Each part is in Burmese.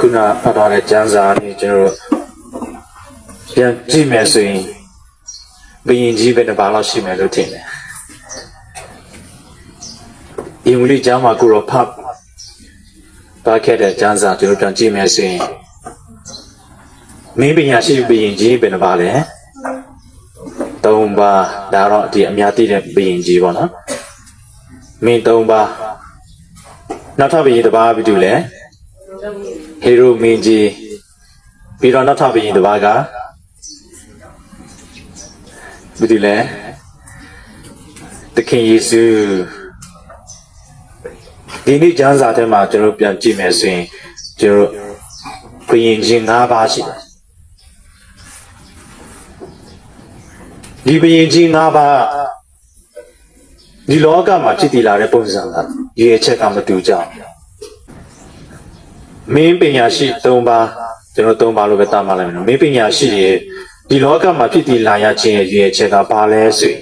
kuna padare janza ni jero yan ji me so yin biyin ji be na ba lo shi me lo tin le imuli jama ku ro phap ba khet de janza jero tan ji me so yin ming panya shi biyin ji be na ba le tong ba da ro di amya ti de biyin ji bo no min tong baနောက်ထပ်ဘယင်တစ်ပါးပြီးတူလဲဟေရိုမင်းကြီးပြီးတော့နောက်ထပ်ဘယင်တစ်ပါးကပြီးတူလဲသခင်ယေရှုဒီနေ့ကျမ်းစာထဲမှာကျွန်တော်ပြန်ကြည့်မယ်ဆိုရင်ကျွန်တော်ဘယင်ကြီး၅ပါးရှိတယ်ဒီဘယင်ကြီး၅ပါးဒီလောကမှာဖြစ်တည်လာတဲ့ပုံစံကရည်ချက်ကမတူကြမင်းပညာရှိ၃ပါးကျွန်တော်၃ပါးလို့ပဲတားမှလိုက်မယ်နော်မင်းပညာရှိရဲ့ဒီလောကမှာဖြစ်တည်လာရခြင်းရဲ့ရည်ချက်ကဘာလဲဆိုရင်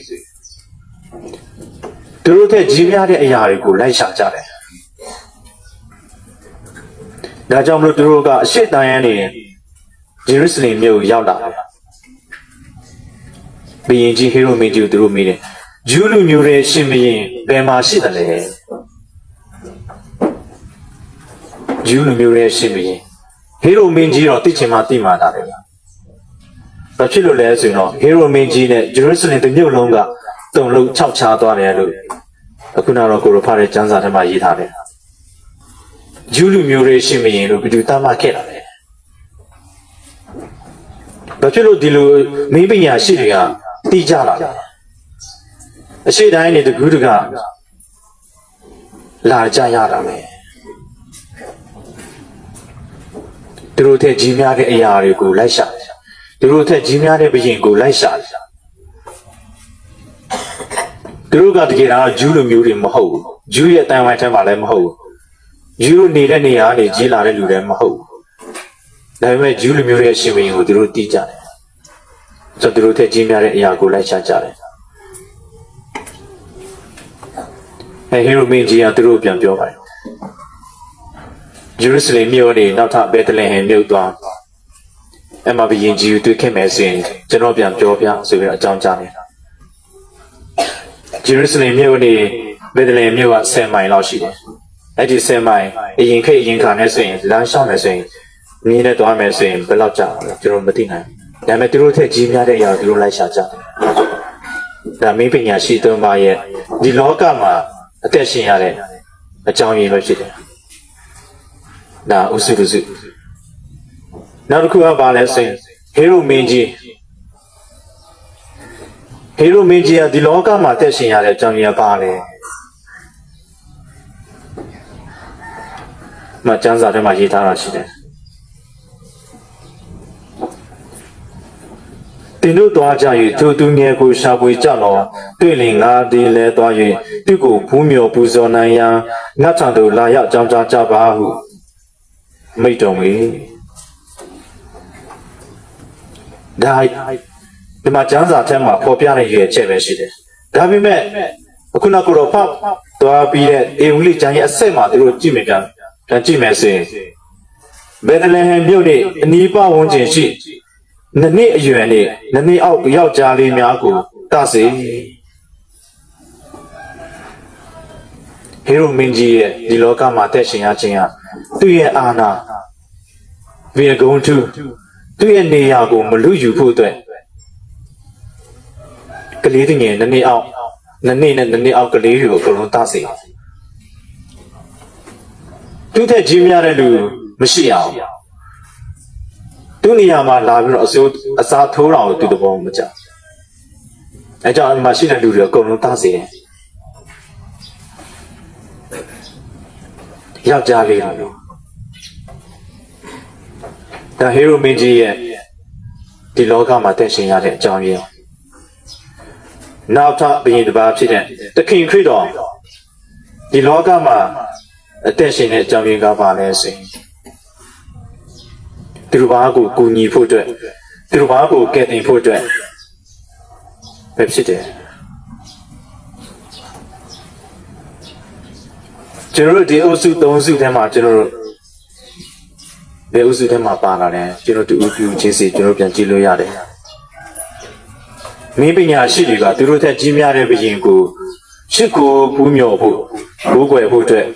သူတို့တဲ့ကြီးများတဲ့အရာတွေကိုလိုက်ရှာကြတယ်ဒါကြောင့်မလို့သူတို့ကအရှိတန်ရန်နေဂျေရုဆလင်မြို့ရောက်လာတယ်ဘုရင်ကြီးဟေရိုမင်းကြီးကိုသူတို့မိတယ်ဂျူးလူမျိုးရဲ့ရှင်ဘုရင်ဘယ်မှာရှိတယ်လဲဂျူးလူမျိုးရဲ့ရှင်ဘုရင်ဟေရိုမင်းကြီးတော့သိချင်မှသိမှတာလေဘာဖြစ်လို့လဲဆိုရင်တော့ဟေရိုမင်းကြီးနဲ့ဂျေရုဆလင်တစ်မြို့လုံးကတုံလုံးခြောက်ချားသွားတယ်လို့အခုနောက်ကိုရဖားတဲ့ကျမ်းစာထဲမှာရေးထားတယ်ဂျူးလူမျိုးရဲ့ရှင်ဘုရင်လို့ဘယ်သူတတ်မှခဲ့တာလဲဘာဖြစ်လို့ဒီလိုမင်းပညာရှိတွေကသိကြတာလဲအရှိတိုင်းနေတကူးတကလာကြရတာပဲသူတို့ထက်ကြီးများတဲ့အရာတွေကိုလိုက်ရှာသူတို့ထက်ကြီးများတဲ့ဘုရင်ကိုလိုက်ရှာသူတို့ကတကယ်တော့ဂျူးလူမျိုးတွေမဟုတ်ဘူးဂျူးရဲ့တန်ဝိုင်းထဲမှာလည်းမဟုတ်ဘူးဂျူးနေတဲ့နေရာနေကြီးလာတဲ့လူလည်းမဟုတ်ဘူးဒါပေမဲ့ဂျူးလူမျိုးရဲ့ရှင်ဘုရင်ကိုသူတို့သိကြတယ်ဆိုတော့သူတို့ထက်ကြီးများတဲ့အရာကိုလိုက်ရှာကြတယ်ဟေရိုမင်းကြီးကသူတို့ပြန်ပြောပါတယ်ဂျေရုဆလင်မြို့နေနောက်ထပ်ဘက်သလဟင်မြို့သွားအမဘယင်ကြီးကိုတွေ့ခဲ့မယ်ဆိုရင်ကျွန်တော်ပြန်ပြောပြဆိုပြီးတော့အကြောင်းကြားတယ်ဂျေရုဆလင်မြို့နေဘက်သလဟင်မြို့က10မိုင်လောက်ရှိတယ်အဲ့ဒီ10မိုင်အရင်ခေတ်အရင်ခါနဲ့ဆိုရင်လမ်းလျှောက်မယ်ဆိုရင်မြင်းနဲ့သွားမယ်ဆိုရင်ဘယ်လောက်ကြာလဲကျွန်တော်မသိနိုင်ဘူးဒါပေမဲ့သူတို့ထက်ကြီးများတဲ့အရာသူတို့လိုက်ရှာကြတယ်ဒါမင်းပညာရှိ၃ပါးရဲ့ဒီလောကမှာအသက်ရှင်ရတဲ့အကြောင်းရင်းပဲဖြစ်တယ်။ဒါဥစုတုစုနောက်တစ်ခုကဘာလဲဆိုရင်ဟေရိုမင်းကြီးကဒီလောကမှာအသက်ရှင်ရတဲ့အကြောင်းရင်းကဘာလဲ။မကျမ်းစာထဲမှာရေးထားတာရှိတယ်။တင်တို့သွားကြ၍သူသူငယ်ကိုရှာဖွေကြလောတွေ့လင်ငါသည်လဲသွား၍သူကိုဘူးမြော်ပူဇော်နိုင်ရန်ငါထံသို့လာရောက်ကြောင်းကြားကြပါဟုမိန့်တော်မူဒါဒီမှာကျမ်းစာထဲမှာဖော်ပြတဲ့ရည်ချက်ပဲရှိတယ်ဒါပေမဲ့အခုနောက်ကိုတော့ဖောက်သွားပြီးတဲ့အေဝံဂေလိကျမ်းရဲ့အဆက်မှာသူတို့ကြည့်မယ်ကြည့်မယ်ဆိုရင်ဘယ်သလဟင်မြို့နေအနီးပတ်ဝန်းကျင်ရှိနှစ်အရွယ်နဲ့နှစ်အောက်ယောက်ျားလေးများကိုတစေဟေရိုမင်းကြီးရဲ့ဒီလောကမှာတက်ရှင်ရခြင်းဟာသူ့ရဲ့အာဏာဝေဂုံထုသူ့ရဲ့နေရာကိုမလူယူဖို့အတွက်ကလေးတငယ်နှစ်အောက်နှစ်အောက်ကလေးတွေကိုအကုန်လုံးတစေသူ့ထက်ကြီးများတဲ့လူမရှိအောင်သူ့နေရာမှာလာပြီးတော့အစားထိုးတော်ကိုသူ့တဘောမကြအဲကြောင့်မရှိတဲ့လူတွေအကုန်လုံးတစေတယ်ယောက်ျားလေးလို့ဒါဟေရိုမင်းကြီးရဲ့ဒီလောကမှာတက်ရှင်ရတဲ့အကြောင်းရင်းနောက်ထပ်ဘုရင်တစ်ပါးဖြစ်တဲ့သခင်ခရစ်တော်ဒီလောကမှာအသက်ရှင်တဲ့အကြောင်းရင်းကဘာလဲဆိုရင်သူတို့ဘာကိုကူညီဖို့အတွက်သူတို့ဘာကိုကယ်တင်ဖို့အတွက်ပဲဖြစ်တယ်ကျွန်တော်တို့ဒီအုပ်စု၃စုထဲမှာကျွန်တော်တို့ ဘယ်ဥစုထဲမှာပါလာလဲကျွန်တော်တူတူချင်းစီကျွန်တော်ပြန်ကြည့်လို့ရတယ်မင်းပညာရှိတွေကသူတို့ထက်ကြီးများတဲ့ဘုရင်ကိုရှစ်ကိုပူးမြော်ဖို့ဘိုးကွယ်ဖို့အတွက်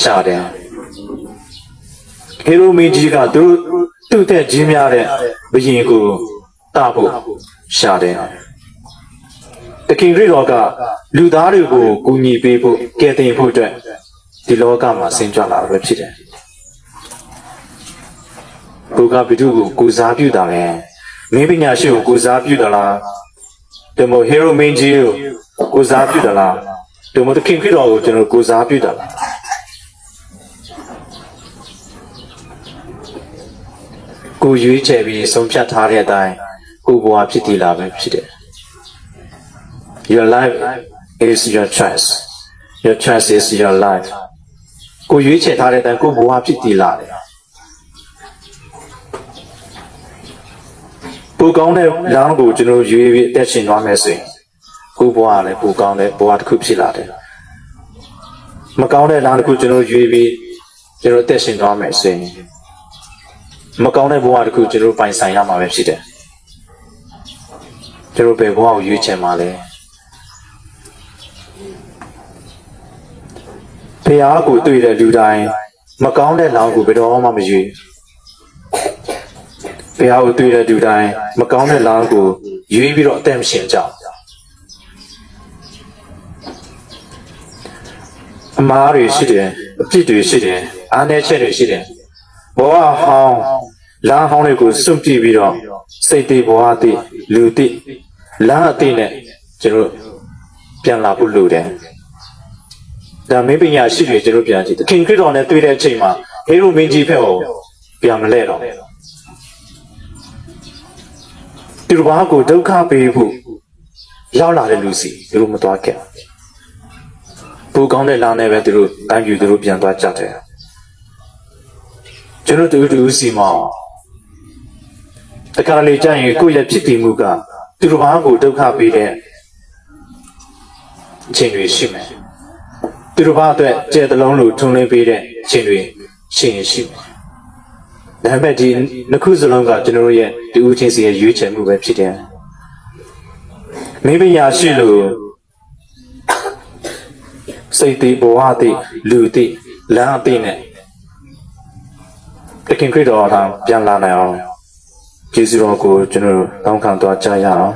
ရှာတယ်ဟေရိုမင်းကြီးကသူ့ထက်ကြီးများတဲ့ဘုရင်ကိုတာဖို့ရှာတယ်တခင်ခရစ်တော်ကလူသားတွေကိုကူညီပေးဖို့ကယ်တင်ဖို့အတွက်ဒီလောကမှာဆင်းကြလာပဲဖြစ်တယ်ဘုရားဘိတုကိုကိုစားပြုတာလဲမင်းပညာရှိကိုကိုစားပြုတာလားဒီမိုဟီရိုမင်းကြီးကိုကိုစားပြုတာလားဒီမိုတခင်ခရစ်တော်ကိုကျွန်တော်ကိုစားပြုတာလားကိုရွေးချယ်ပြီးဆုံးဖြတ်ထားတဲ့အတိုင်းကိုဘဝဖြစ်တည်လာပဲဖြစ်တယ် Your life is your choice. Your choice is your life. ကိုရွေးချယ်ထားတဲ့အတိုင်းကိုဘဝဖြစ်တည်လာတယ်ပူကောင်းတဲ့လမ်းကိုကျွန်တော်ရွေးပြီးတက်ရှင်သွားမယ်ဆိုရင်ကိုဘဝလည်းပူကောင်းတဲ့ဘဝတစ်ခုဖြစ်လာတယ်မကောင်းတဲ့လမ်းတစ်ခုကျွန်တော်ရွေးပြီးကျွန်တော်တက်ရှင်သွားမယ်ဆိုရင်မကောင်းတဲ့ဘဝတစ်ခုကျွန်တော်ပိုင်ဆိုင်ရမှာပဲဖြစ်တယ်ကျွန်တော်ဘယ်ဘဝကိုရွေးချယ်မှာလဲဖះကိုတွေ့တဲ့လူတိုင်းမကောင်းတဲ့လမ်းကိုဘယ်တော့မှမရွေးဖះကိုတွေ့တဲ့လူတိုင်းမကောင်းတဲ့လမ်းကိုရွေးပြီးတော့အသက်မရှင်ကြအမားတွေရှိတယ်အပြစ်တွေရှိတယ်အားနည်းချက်တွေရှိတယ်ဘဝဟောင်းလမ်းဟောင်းတွေကိုစွန့်ပြစ်ပြီးတော့စိတ်တည်ဘဝတည်လူတည်လမ်းအတည်နဲ့ကျွန်တော်ပြန်လာဖို့လိုတယ်ဒါမင်းပညာရှိတွေကျွန်တော်ပြန်ကြည့်ခင်ခရစ်တော်နဲ့တွေ့တဲ့အချိန်မှာဟေရိုမင်းကြီးဖက်ကိုပြန်မလဲတော့သူတို့ဘာကိုဒုက္ခပေးဖို့ရောက်လာတဲ့လူစီသူတို့မသွားခဲ့ဘူကောင်းတဲ့လမ်းနဲ့ပဲသူတို့တန်းယူသူတို့ပြန်သွားကြတယ်ကျွန်တော်တူစီမှာတခါလေကြာရင်ကိုယ့်ရဲ့ဖြစ်တည်မှုကသူတို့ဘာကိုဒုက္ခပေးတဲ့အချိန်တွေရှိမယ်သူတို့ဘာအတွက်ကျဲတလုံးလိုထုံးလင်းပေးတဲ့အချိန်တွေရှိရင်ရှိမယ်ဒါပေမဲ့ဒီနှစ်ခုစလုံးကကျွန်တော်ရဲ့ဒီဦးချင်းစီရဲ့ရွေးချယ်မှုပဲဖြစ်တယ်မင်းပညာရှိလို့စိတ်တည်ဘဝတည်လူတည်လမ်းအတည်နဲ့တခင်ခရစ်တော်ထံပြန်လာနိုင်အောင်ကျေးဇူးတော်ကိုကျွန်တော်တောင်းခံသွားကြရအောင်